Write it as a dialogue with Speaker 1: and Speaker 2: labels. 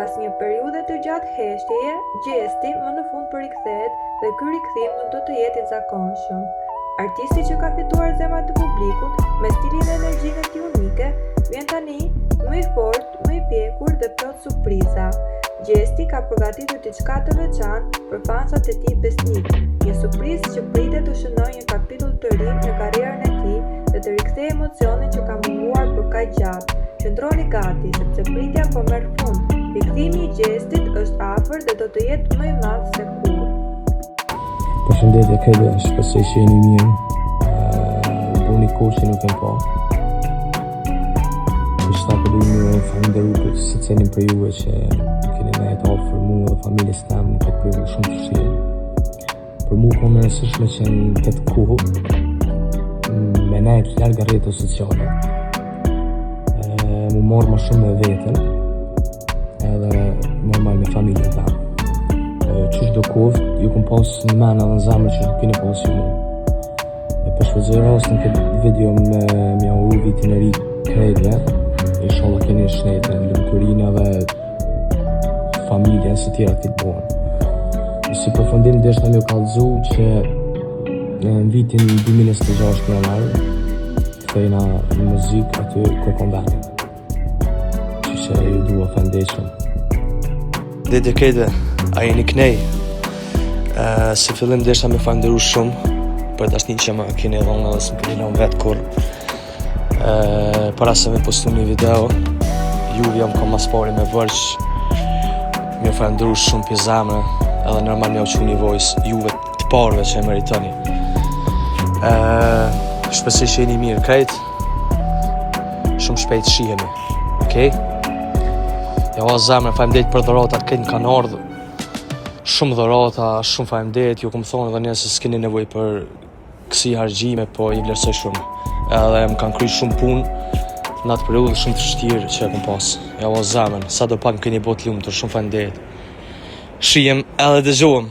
Speaker 1: Pas një periudhe të gjatë heshtjeje, Gjesti më në fund përikthehet dhe ky rikthim nuk do të jetë i zakonshëm. Artisti që ka fituar zemrat e publikut me stilin dhe energjinë e tij unike, vjen tani më i fortë, më i pjekur dhe plot surpriza. Gjesti ka përgatitur diçka të veçantë për fansat e tij besnik, një surprizë që pritet të shënojë një kapitull të ri në karrierën e tij dhe të rikthejë emocionin që ka munguar për kaq gjatë. Qëndroni gati, sepse pritja po merr fund. Rikthimi i Gjestit është afër dhe do të jetë më i madh se kurrë.
Speaker 2: Përshëndetje Kede, shpresoj që jeni mirë. Buni kohë që nuk jem pa. Ishta për një falenderu për secilin për juve që keni nejtë afër mua dhe familjes tem në këtë periudhë shumë të vështirë. Për mua ka më rëndësishme që në këtë kohë me nejtë larg rrjeteve sociale. Më morë më shumë me vetën edhe normal me familjen tam. Qysh do kohë, ju kom pas në menë edhe në zemër që nuk keni pas ju mu. Për shpëzoj rast në këtë video me mja uru vitin e ri krejtje, inshallah keni shnetën, lumëturinë dhe familjen së tjera këtë bohen. Si përfundim deshta me u kallëzu që në vitin 2026 janar kthejna në muzikë aty ku kom venin. Që ju dua fandeshëm.
Speaker 3: Dhe Kede, a jeni knej? Si fillim desha me falenderu shumë për dashnin që më keni dhonë edhe s'më keni lënë vetë kur. Para se me postu një video, juve jam ka mas pari me vërç, me falenderu shumë për zemre, edhe normal me u që një voice, juve të parve që e meritoni. Shpesoj që jeni mirë krejt, shumë shpejt shihemi, okej? Ja o zemre, faleminderit për dhuratat këtë në kanë ardhë. Shumë dhurata, shumë faleminderit, ju kom thonë edhe njëse s'keni nevoj për kësi hargjime, po i vlerësoj shumë. Edhe më kanë kry shumë punë në atë periudhë shumë të vështirë që e kom pasë. Ja o zemre, sa do pak më keni botë lumë të shumë faleminderit. Shihem edhe dëgjohem.